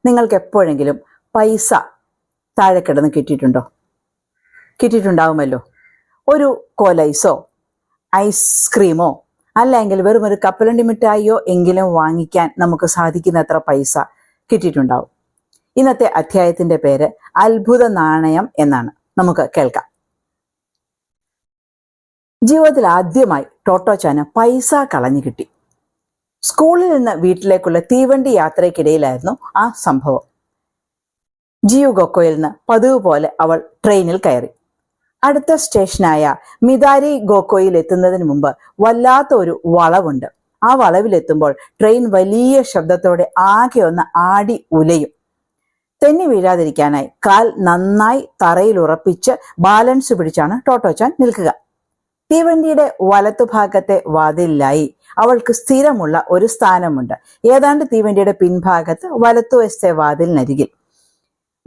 നിങ്ങൾക്ക് എപ്പോഴെങ്കിലും പൈസ താഴെ കിടന്ന് കിട്ടിയിട്ടുണ്ടോ? കിട്ടിയിട്ടുണ്ടാവുമല്ലോ. ഒരു കോലൈസോ ഐസ്ക്രീമോ അല്ലെങ്കിൽ വെറും ഒരു കപ്പലണ്ടി മിഠായിയോ എങ്കിലും വാങ്ങിക്കാൻ നമുക്ക് സാധിക്കുന്നത്ര പൈസ കിട്ടിയിട്ടുണ്ടാവും. ഇന്നത്തെ അധ്യായത്തിന്റെ പേര് അത്ഭുത നാണയം എന്നാണ്. നമുക്ക് കേൾക്കാം. ജീവിതത്തിൽ ആദ്യമായി ടോട്ടോച്ചാന് പൈസ കളഞ്ഞു കിട്ടി. സ്കൂളിൽ നിന്ന് വീട്ടിലേക്കുള്ള തീവണ്ടി യാത്രയ്ക്കിടയിലായിരുന്നു ആ സംഭവം. ജിയു ഗോക്കോയിൽ നിന്ന് പതിവ് പോലെ അവൾ ട്രെയിനിൽ കയറി. അടുത്ത സ്റ്റേഷനായ മിതാരി ഗോക്കോയിൽ എത്തുന്നതിന് മുമ്പ് വല്ലാത്ത ഒരു വളവുണ്ട്. ആ വളവിലെത്തുമ്പോൾ ട്രെയിൻ വലിയ ശബ്ദത്തോടെ ആകെ ഒന്ന് ആടി ഉലയും. തെന്നി വീഴാതിരിക്കാനായി കാൽ നന്നായി തറയിൽ ഉറപ്പിച്ച് ബാലൻസ് പിടിച്ചാണ് ടോട്ടോച്ചാൻ നിൽക്കുക. തീവണ്ടിയുടെ വലത്തുഭാഗത്തെ വാതിലിലായി അവൾക്ക് സ്ഥിരമുള്ള ഒരു സ്ഥാനമുണ്ട്. ഏതാണ്ട് തീവണ്ടിയുടെ പിൻഭാഗത്ത് വലത്തുവശത്തെ വാതിലിനരികിൽ.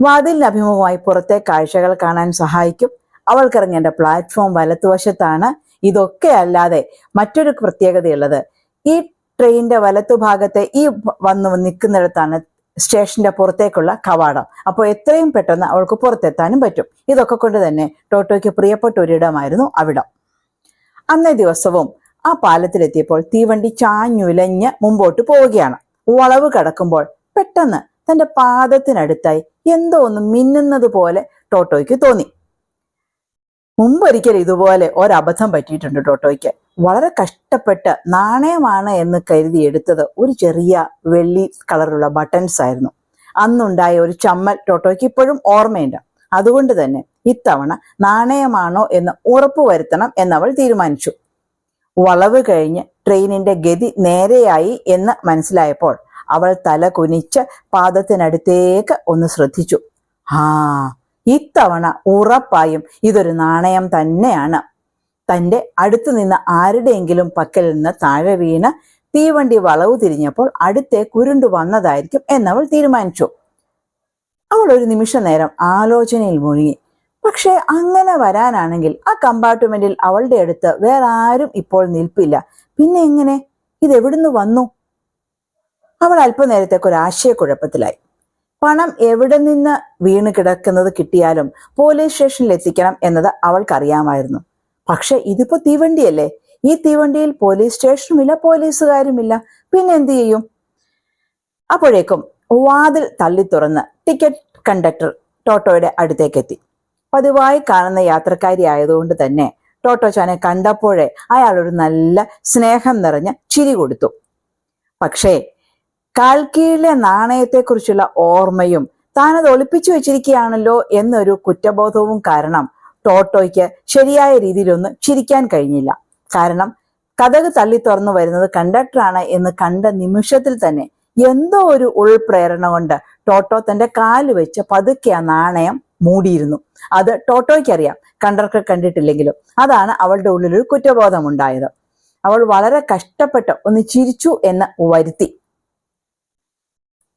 വാതിലിന് അഭിമുഖമായി പുറത്തെ കാഴ്ചകൾ കാണാൻ സഹായിക്കും. അവൾക്കിറങ്ങേണ്ട പ്ലാറ്റ്ഫോം വലത്തുവശത്താണ്. ഇതൊക്കെ അല്ലാതെ മറ്റൊരു പ്രത്യേകതയുള്ളത്, ഈ ട്രെയിനിന്റെ വലത്തുഭാഗത്തെ ഈ വന്നു നിൽക്കുന്നിടത്താണ് സ്റ്റേഷന്റെ പുറത്തേക്കുള്ള കവാടം. അപ്പോൾ എത്രയും പെട്ടെന്ന് അവൾക്ക് പുറത്തെത്താനും പറ്റും. ഇതൊക്കെ കൊണ്ട് തന്നെ ടോട്ടോയ്ക്ക് പ്രിയപ്പെട്ട ഒരിടമായിരുന്നു അവിടം. അന്നേ ദിവസവും ആ പാലത്തിലെത്തിയപ്പോൾ തീവണ്ടി ചാഞ്ഞുലഞ്ഞ് മുമ്പോട്ട് പോവുകയാണ്. വളവ് കടക്കുമ്പോൾ പെട്ടെന്ന് തന്റെ പാദത്തിനടുത്തായി എന്തോ ഒന്ന് മിന്നുന്നത് പോലെ ടോട്ടോയ്ക്ക് തോന്നി. മുമ്പൊരിക്കൽ ഇതുപോലെ ഒരബദ്ധം പറ്റിയിട്ടുണ്ട് ടോട്ടോയ്ക്ക്. വളരെ കഷ്ടപ്പെട്ട് നാണയമാണ് എന്ന് കരുതി എടുത്തത് ഒരു ചെറിയ വെള്ളി കളറുള്ള ബട്ടൺസ് ആയിരുന്നു. അന്നുണ്ടായ ഒരു ചമ്മൽ ടോട്ടോയ്ക്ക് ഇപ്പോഴും ഓർമ്മയുണ്ട്. അതുകൊണ്ട് തന്നെ ഇത്തവണ നാണയമാണോ എന്ന് ഉറപ്പുവരുത്തണം എന്നവൾ തീരുമാനിച്ചു. വളവ് കഴിഞ്ഞ് ട്രെയിനിന്റെ ഗതി നേരെയായി എന്ന് മനസ്സിലായപ്പോൾ അവൾ തല കുനിച്ച് പാദത്തിനടുത്തേക്ക് ഒന്ന് ശ്രദ്ധിച്ചു. ഇത്തവണ ഉറപ്പായും ഇതൊരു നാണയം തന്നെയാണ്. തന്റെ അടുത്ത് നിന്ന് ആരുടെയെങ്കിലും പക്കൽ നിന്ന് താഴെ വീണ് തീവണ്ടി വളവ് തിരിഞ്ഞപ്പോൾ അടുത്തേ കുരുണ്ടു വന്നതായിരിക്കും എന്നവൾ തീരുമാനിച്ചു. അവൾ ഒരു നിമിഷ നേരം ആലോചനയിൽ മുഴുകി. പക്ഷെ അങ്ങനെ വരാനാണെങ്കിൽ ആ കമ്പാർട്ട്മെന്റിൽ അവളുടെ അടുത്ത് വേറെ ആരും ഇപ്പോൾ നിൽപ്പില്ല. പിന്നെ എങ്ങനെ ഇതെവിടുന്ന് വന്നു? അവൾ അല്പനേരത്തേക്ക് ഒരു ആശയക്കുഴപ്പത്തിലായി. പണം എവിടെ നിന്ന് വീണ് കിടക്കുന്നത് കിട്ടിയാലും പോലീസ് സ്റ്റേഷനിൽ എത്തിക്കണം എന്നത് അവൾക്കറിയാമായിരുന്നു. പക്ഷെ ഇതിപ്പോ തീവണ്ടിയല്ലേ. ഈ തീവണ്ടിയിൽ പോലീസ് സ്റ്റേഷനുമില്ല, പോലീസുകാരുമില്ല. പിന്നെ എന്ത് ചെയ്യും? അപ്പോഴേക്കും വാതിൽ തള്ളി തുറന്ന് ടിക്കറ്റ് കണ്ടക്ടർ ടോട്ടോയുടെ അടുത്തേക്കെത്തി. പതിവായി കാണുന്ന യാത്രക്കാരി ആയതുകൊണ്ട് തന്നെ ടോട്ടോച്ചാനെ കണ്ടപ്പോഴേ അയാൾ ഒരു നല്ല സ്നേഹം നിറഞ്ഞ ചിരി കൊടുത്തു. പക്ഷേ കാൽക്കീഴിലെ നാണയത്തെക്കുറിച്ചുള്ള ഓർമ്മയും താനത് ഒളിപ്പിച്ചു വെച്ചിരിക്കുകയാണല്ലോ എന്നൊരു കുറ്റബോധവും കാരണം ടോട്ടോയ്ക്ക് ശരിയായ രീതിയിലൊന്ന് ചിരിക്കാൻ കഴിഞ്ഞില്ല. കാരണം കതക് തള്ളി തുറന്നു വരുന്നത് കണ്ടക്ടറാണ് എന്ന് കണ്ട നിമിഷത്തിൽ തന്നെ എന്തോ ഒരു ഉൾപ്രേരണ കൊണ്ട് ടോട്ടോ തന്റെ കാല് വെച്ച് പതുക്കെ ആ നാണയം മൂടിയിരുന്നു. അത് ടോട്ടോയ്ക്കറിയാം, കണ്ടക്ടർ കണ്ടിട്ടില്ലെങ്കിലും. അതാണ് അവളുടെ ഉള്ളിലൊരു കുറ്റബോധം ഉണ്ടായത്. അവൾ വളരെ കഷ്ടപ്പെട്ട് ഒന്ന് ചിരിച്ചു എന്ന് വരുത്തി.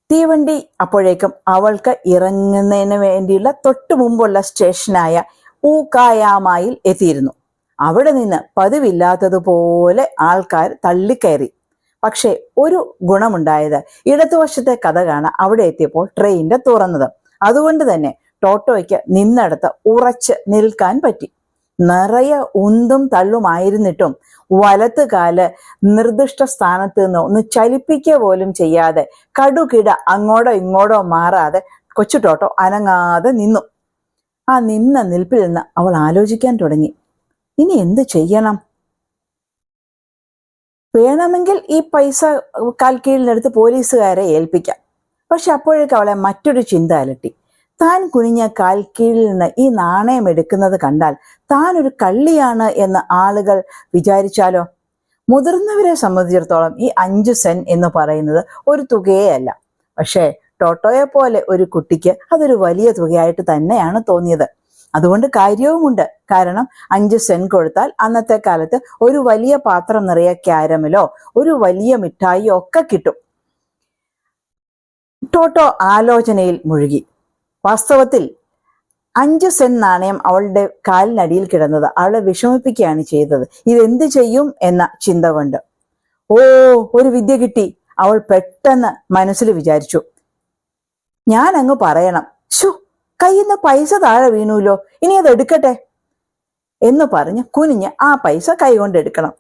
തീവണ്ടി അപ്പോഴേക്കും അവൾക്ക് ഇറങ്ങുന്നതിന് വേണ്ടിയുള്ള തൊട്ടു മുമ്പുള്ള സ്റ്റേഷനായ ഊക്കായാമയിൽ എത്തിയിരുന്നു. അവിടെ നിന്ന് പതിവില്ലാത്തതുപോലെ ആൾക്കാർ തള്ളിക്കയറി. പക്ഷെ ഒരു ഗുണമുണ്ടായത്, ഇടതുവശത്തെ കതകാണ് അവിടെ എത്തിയപ്പോൾ ട്രെയിനിന്റെ തുറന്നത്. അതുകൊണ്ട് തന്നെ ടോട്ടോയ്ക്ക് നിന്നിടത്ത് ഉറച്ച് നിൽക്കാൻ പറ്റി. നിറയെ ഉന്തും തള്ളുമായിരുന്നിട്ടും വലത്ത് കാല് നിർദ്ദിഷ്ട സ്ഥാനത്ത് നിന്ന് ഒന്ന് ചലിപ്പിക്കുക പോലും ചെയ്യാതെ കടുകിട അങ്ങോട്ടോ ഇങ്ങോട്ടോ മാറാതെ കൊച്ചു ടോട്ടോ അനങ്ങാതെ നിന്നു. ആ നിന്ന നിൽപ്പിൽ നിന്ന് അവൾ ആലോചിക്കാൻ തുടങ്ങി. ഇനി എന്ത് ചെയ്യണം? വേണമെങ്കിൽ ഈ പൈസ കാൽക്കീഴിലെടുത്ത് പോലീസുകാരെ ഏൽപ്പിക്കാം. പക്ഷെ അപ്പോഴേക്ക് അവളെ മറ്റൊരു ചിന്ത അലട്ടി. താൻ കുനിഞ്ഞ കാൽക്കീഴിൽ നിന്ന് ഈ നാണയം എടുക്കുന്നത് കണ്ടാൽ താൻ ഒരു കള്ളിയാണ് എന്ന് ആളുകൾ വിചാരിച്ചാലോ? മുതിർന്നവരെ സംബന്ധിച്ചിടത്തോളം ഈ 5 സെൻ എന്ന് പറയുന്നത് ഒരു തുകയേ അല്ല. പക്ഷേ ടോട്ടോയെ പോലെ ഒരു കുട്ടിക്ക് അതൊരു വലിയ തുകയായിട്ട് തന്നെയാണ് തോന്നിയത്. അതുകൊണ്ട് കാര്യവുമുണ്ട്. കാരണം 5 സെൻ കൊടുത്താൽ അന്നത്തെ കാലത്ത് ഒരു വലിയ പാത്രം നിറയെ ക്യാരമലോ ഒരു വലിയ മിഠായിയോ ഒക്കെ കിട്ടും. ടോട്ടോ ആലോചനയിൽ മുഴുകി. വാസ്തവത്തിൽ 5 സെൻ നാണയം അവളുടെ കാലിനടിയിൽ കിടന്നത് അവളെ വിഷമിപ്പിക്കുകയാണ് ചെയ്തത്. ഇതെന്ത് ചെയ്യും എന്ന ചിന്ത കൊണ്ട്. ഒരു വിദ്യ കിട്ടി, അവൾ പെട്ടെന്ന് മനസ്സിൽ വിചാരിച്ചു. ഞാൻ അങ്ങ് പറയണം, ശോ, കയ്യിന്ന് പൈസ താഴെ വീണൂലോ, ഇനി അത് എടുക്കട്ടെ എന്ന് പറഞ്ഞ് കുനിഞ്ഞ് ആ പൈസ കൈകൊണ്ട് എടുക്കണം.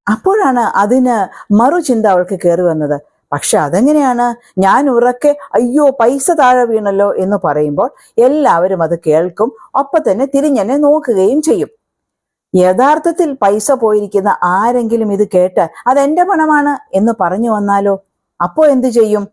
അപ്പോഴാണ് അതിന് മറുചിന്ത അവൾക്ക് കയറി വന്നത്. പക്ഷെ അതെങ്ങനെയാണ്? ഞാൻ ഉറക്കെ അയ്യോ പൈസ താഴെ വീണല്ലോ എന്ന് പറയുമ്പോൾ എല്ലാവരും അത് കേൾക്കും, ഒപ്പം തന്നെ തിരിഞ്ഞെന്നെ നോക്കുകയും ചെയ്യും. യഥാർത്ഥത്തിൽ പൈസ പോയിരിക്കുന്ന ആരെങ്കിലും ഇത് കേട്ട് അതെന്റെ പണമാണ് എന്ന് പറഞ്ഞു വന്നാലോ? അപ്പോ എന്തു ചെയ്യും?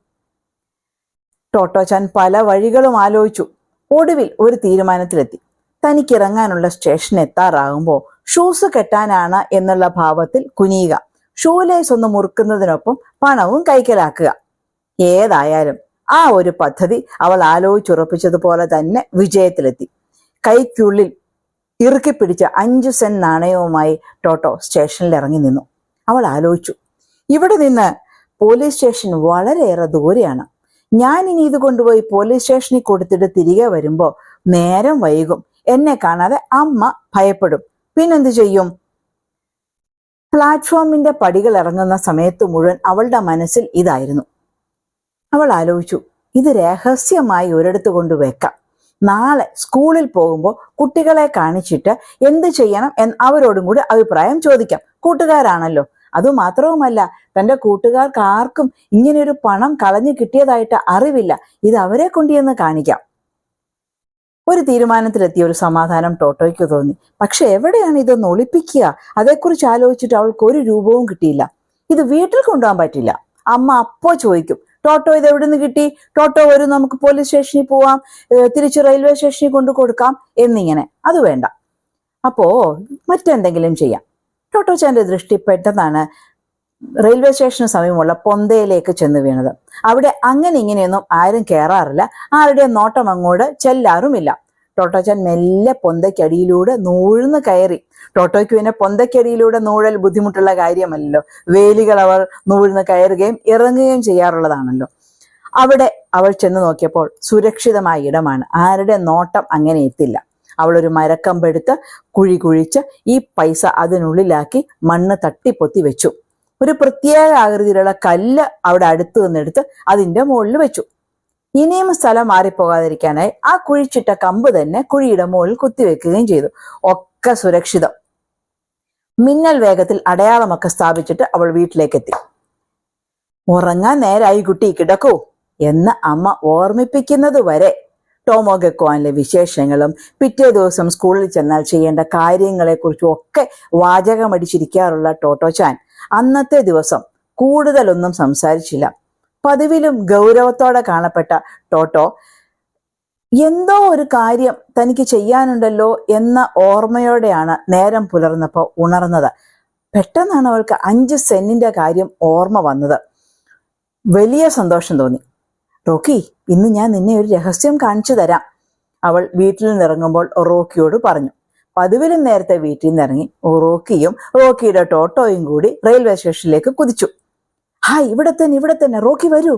ടോട്ടോച്ചാൻ പല വഴികളും ആലോചിച്ചു. ഒടുവിൽ ഒരു തീരുമാനത്തിലെത്തി. തനിക്കിറങ്ങാനുള്ള സ്റ്റേഷൻ എത്താറാകുമ്പോൾ ഷൂസ് കെട്ടാനാണ് എന്നുള്ള ഭാവത്തിൽ കുനിയുക, ഷൂലേസ് ഒന്ന് മുറുക്കുന്നതിനൊപ്പം പണവും കൈക്കലാക്കുക. ഏതായാലും ആ ഒരു പദ്ധതി അവൾ ആലോചിച്ചുറപ്പിച്ചതുപോലെ തന്നെ വിജയത്തിലെത്തി. കൈക്കുള്ളിൽ ഇറുക്കിപ്പിടിച്ച 5 സെന്റ് നാണയവുമായി ടോട്ടോ സ്റ്റേഷനിൽ ഇറങ്ങി നിന്നു. അവൾ ആലോചിച്ചു, ഇവിടെ നിന്ന് പോലീസ് സ്റ്റേഷൻ വളരെയേറെ ദൂരെയാണ്. ഞാൻ ഇനി ഇത് കൊണ്ടുപോയി പോലീസ് സ്റ്റേഷനിൽ കൊടുത്തിട്ട് തിരികെ വരുമ്പോ നേരം വൈകും, എന്നെ കാണാതെ അമ്മ ഭയപ്പെടും, പിന്നെന്ത് ചെയ്യും? പ്ലാറ്റ്ഫോമിന്റെ പടികൾ ഇറങ്ങുന്ന സമയത്ത് മുഴുവൻ അവളുടെ മനസ്സിൽ ഇതായിരുന്നു. അവൾ ആലോചിച്ചു, ഇത് രഹസ്യമായി ഒരിടത്ത് കൊണ്ട് വെക്കാം. നാളെ സ്കൂളിൽ പോകുമ്പോൾ കുട്ടികളെ കാണിച്ചിട്ട് എന്ത് ചെയ്യണം എന്ന് അവരോടും കൂടി അഭിപ്രായം ചോദിക്കാം. കൂട്ടുകാരാണല്ലോ. അതുമാത്രവുമല്ല, തന്റെ കൂട്ടുകാർക്ക് ആർക്കും ഇങ്ങനെയൊരു പണം കളഞ്ഞു കിട്ടിയതായിട്ട് അറിവില്ല. ഇത് അവരെ കൊണ്ടുവന്ന് കാണിക്കാം. ഒരു തീരുമാനത്തിലെത്തിയ ഒരു സമാധാനം ടോട്ടോയ്ക്ക് തോന്നി. പക്ഷെ എവിടെയാണ് ഇതൊന്ന് ഒളിപ്പിക്കുക? അതേക്കുറിച്ച് ആലോചിച്ചിട്ട് അവൾക്ക് ഒരു രൂപവും കിട്ടിയില്ല. ഇത് വീട്ടിൽ കൊണ്ടുപോകാൻ പറ്റില്ല. അമ്മ അപ്പോ ചോദിക്കും, ടോട്ടോ ഇത് എവിടെ നിന്ന് കിട്ടി? ടോട്ടോ വരും, നമുക്ക് പോലീസ് സ്റ്റേഷനിൽ പോവാം, തിരിച്ച് റെയിൽവേ സ്റ്റേഷനിൽ കൊണ്ടു കൊടുക്കാം എന്നിങ്ങനെ. അത് വേണ്ട. അപ്പോ മറ്റെന്തെങ്കിലും ചെയ്യാം. ടോട്ടോച്ചാന്റെ ദൃഷ്ടി പെട്ടെന്നാണ് റെയിൽവേ സ്റ്റേഷന് സമീപമുള്ള പൊന്തയിലേക്ക് ചെന്ന് വീണത്. അവിടെ അങ്ങനെ ഇങ്ങനെയൊന്നും ആരും കയറാറില്ല, ആരുടെ നോട്ടം അങ്ങോട്ട് ചെല്ലാറുമില്ല. ടോട്ടോച്ചാൻ മെല്ലെ പൊന്തയ്ക്കടിയിലൂടെ നൂഴ്ന്ന് കയറി. ടോട്ടോയ്ക്ക് പിന്നെ പൊന്തയ്ക്കടിയിലൂടെ നൂഴൽ ബുദ്ധിമുട്ടുള്ള കാര്യമല്ലല്ലോ. വേലികൾ അവൾ നൂഴ്ന്ന് കയറുകയും ഇറങ്ങുകയും ചെയ്യാറുള്ളതാണല്ലോ. അവിടെ അവൾ ചെന്ന് നോക്കിയപ്പോൾ സുരക്ഷിതമായ ഇടമാണ്, ആരുടെ നോട്ടം അങ്ങനെ എത്തില്ല. അവൾ ഒരു മരക്കമ്പെടുത്ത് കുഴി കുഴിച്ച് ഈ പൈസ അതിനുള്ളിലാക്കി മണ്ണ് തട്ടിപ്പൊത്തി വെച്ചു. ഒരു പ്രത്യേക ആകൃതിയിലുള്ള കല്ല് അവിടെ അടുത്ത് നിന്നെടുത്ത് അതിന്റെ മുകളിൽ വെച്ചു. ഇനിയും സ്ഥലം മാറിപ്പോകാതിരിക്കാനായി ആ കുഴിച്ചിട്ട കമ്പ് തന്നെ കുഴിയുടെ മുകളിൽ കുത്തിവെക്കുകയും ചെയ്തു. ഒക്കെ സുരക്ഷിതം. മിന്നൽ വേഗത്തിൽ അടയാളമൊക്കെ സ്ഥാപിച്ചിട്ട് അവൾ വീട്ടിലേക്കെത്തി. ഉറങ്ങാൻ നേരായി കുട്ടി, കിടക്കൂ എന്ന് അമ്മ ഓർമ്മിപ്പിക്കുന്നത് വരെ ടോമോ ഗെക്കോയിലെ വിശേഷങ്ങളും പിറ്റേ ദിവസം സ്കൂളിൽ ചെന്നാൽ ചെയ്യേണ്ട കാര്യങ്ങളെക്കുറിച്ചും ഒക്കെ വാചകമടിച്ചിരിക്കാറുള്ള ടോട്ടോച്ചാൻ അന്നത്തെ ദിവസം കൂടുതലൊന്നും സംസാരിച്ചില്ല. പതിവിലും ഗൗരവത്തോടെ കാണപ്പെട്ട ടോട്ടോ എന്തോ ഒരു കാര്യം തനിക്ക് ചെയ്യാനുണ്ടല്ലോ എന്ന ഓർമ്മയോടെയാണ് നേരം പുലർന്നപ്പോൾ ഉണർന്നത്. പെട്ടെന്നാണ് അവൾക്ക് 5 സെന്റിന്റെ കാര്യം ഓർമ്മ വന്നത്. വലിയ സന്തോഷം തോന്നി. റോക്കി, ഇന്ന് ഞാൻ നിന്നെ ഒരു രഹസ്യം കാണിച്ചു തരാം, അവൾ വീട്ടിൽ നിന്നിറങ്ങുമ്പോൾ റോക്കിയോട് പറഞ്ഞു. പതിവിലും നേരത്തെ വീട്ടിൽ നിന്നിറങ്ങി റോക്കിയും റോക്കിയുടെ ടോട്ടോയും കൂടി റെയിൽവേ സ്റ്റേഷനിലേക്ക് കുതിച്ചു. ഹായ്, ഇവിടെ തന്നെ റോക്കി വരൂ.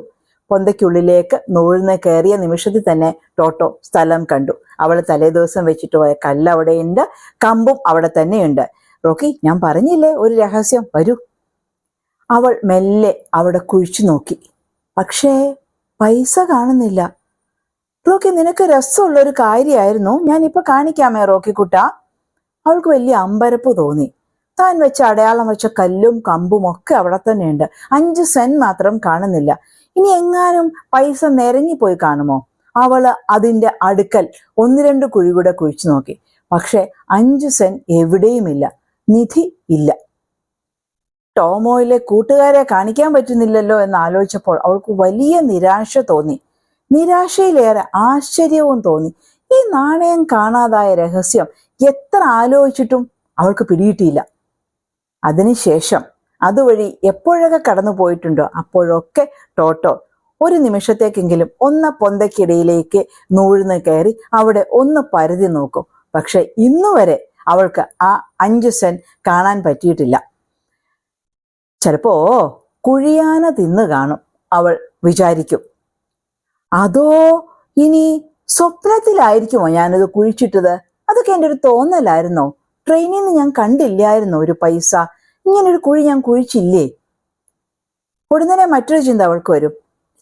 പൊന്തയ്ക്കുള്ളിലേക്ക് നൂഴ്ന്ന് കയറിയ നിമിഷത്തിൽ തന്നെ ടോട്ടോ സ്ഥലം കണ്ടു. അവൾ തലേദിവസം വെച്ചിട്ട് പോയ കല്ല് അവിടെയുണ്ട്, കമ്പും അവിടെ തന്നെയുണ്ട്. റോക്കി, ഞാൻ പറഞ്ഞില്ലേ ഒരു രഹസ്യം, വരൂ. അവൾ മെല്ലെ അവിടെ കുഴിച്ചു നോക്കി. പക്ഷേ പൈസ കാണുന്നില്ല. റോക്കി, നിനക്ക് രസമുള്ള ഒരു കാര്യമായിരുന്നു, ഞാനിപ്പോ കാണിക്കാമേ റോക്കി കുട്ട. അവൾക്ക് വലിയ അമ്പരപ്പ് തോന്നി. താൻ വെച്ച അടയാളം വെച്ച കല്ലും കമ്പും ഒക്കെ അവിടെ തന്നെയുണ്ട്. 5 സെന്റ് മാത്രം കാണുന്നില്ല. ഇനി എങ്ങാനും പൈസ നിരങ്ങിപ്പോയി കാണുമോ? അവള് അതിന്റെ അടുക്കൽ 1-2 കുഴി കൂടെ കുഴിച്ചു നോക്കി. പക്ഷെ 5 സെന്റ് എവിടെയുമില്ല, നിധി ഇല്ല. ടോമോയിലെ കൂട്ടുകാരെ കാണിക്കാൻ പറ്റുന്നില്ലല്ലോ എന്ന് ആലോചിച്ചപ്പോൾ അവൾക്ക് വലിയ നിരാശ തോന്നി. നിരാശയിലേറെ ആശ്ചര്യവും തോന്നി. ഈ നാണയം കാണാതായ രഹസ്യം എത്ര ആലോചിച്ചിട്ടും അവൾക്ക് പിടിയിട്ടില്ല. അതിനുശേഷം അതുവഴി എപ്പോഴൊക്കെ കടന്നു പോയിട്ടുണ്ടോ അപ്പോഴൊക്കെ ടോട്ടോ ഒരു നിമിഷത്തേക്കെങ്കിലും ഒന്ന് പൊന്തയ്ക്കിടയിലേക്ക് നൂഴ്ന്ന് കയറി അവിടെ ഒന്ന് പരതി നോക്കും. പക്ഷെ ഇന്നുവരെ അവൾക്ക് ആ 5 സെന്റ് കാണാൻ പറ്റിയിട്ടില്ല. ചിലപ്പോ കുഴിയാന തിന്നു കാണും, അവൾ വിചാരിക്കും. അതോ ഇനി സ്വപ്നത്തിലായിരിക്കുമോ ഞാനിത് കുഴിച്ചിട്ടത്? അതൊക്കെ എൻ്റെ ഒരു തോന്നലായിരുന്നോ? ട്രെയിനിൽ നിന്ന് ഞാൻ കണ്ടില്ലായിരുന്നോ ഒരു പൈസ? ഇങ്ങനൊരു കുഴി ഞാൻ കുഴിച്ചില്ലേ? ഉടനെ മറ്റൊരു ചിന്ത അവൾക്ക് വരും.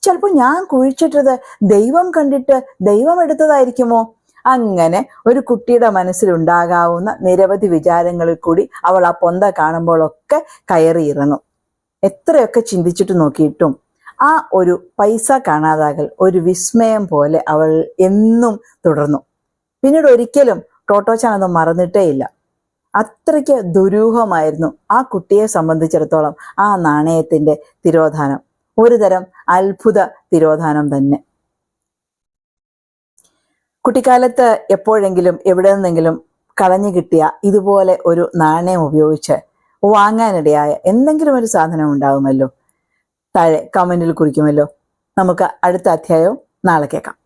ചിലപ്പോൾ ഞാൻ കുഴിച്ചിട്ടത് ദൈവം കണ്ടിട്ട് ദൈവം എടുത്തതായിരിക്കുമോ? അങ്ങനെ ഒരു കുട്ടിയുടെ മനസ്സിലുണ്ടാകാവുന്ന നിരവധി വിചാരങ്ങളിൽ കൂടി അവൾ ആ പൊന്ത കാണുമ്പോഴൊക്കെ കയറിയിറങ്ങും. എത്രയൊക്കെ ചിന്തിച്ചിട്ട് നോക്കിയിട്ടും ആ ഒരു പൈസ കാണാതാകൽ ഒരു വിസ്മയം പോലെ അവൾ എന്നും തുടർന്നു. പിന്നീട് ഒരിക്കലും ടോട്ടോച്ചാൻ അത് മറന്നിട്ടേ ഇല്ല. അത്രയ്ക്ക് ദുരൂഹമായിരുന്നു ആ കുട്ടിയെ സംബന്ധിച്ചിടത്തോളം ആ നാണയത്തിന്റെ തിരോധാനം. ഒരു തരം അത്ഭുത തിരോധാനം തന്നെ. കുട്ടിക്കാലത്ത് എപ്പോഴെങ്കിലും എവിടെ നിന്നെങ്കിലും കളഞ്ഞു കിട്ടിയ ഇതുപോലെ ഒരു നാണയം ഉപയോഗിച്ച് വാങ്ങാനിടയായ എന്തെങ്കിലും ഒരു സാധനം ഉണ്ടാകുമല്ലോ. താഴെ കമന്റിൽ കുറിക്കുമല്ലോ. നമുക്ക് അടുത്ത അധ്യായവും നാളെ കേൾക്കാം.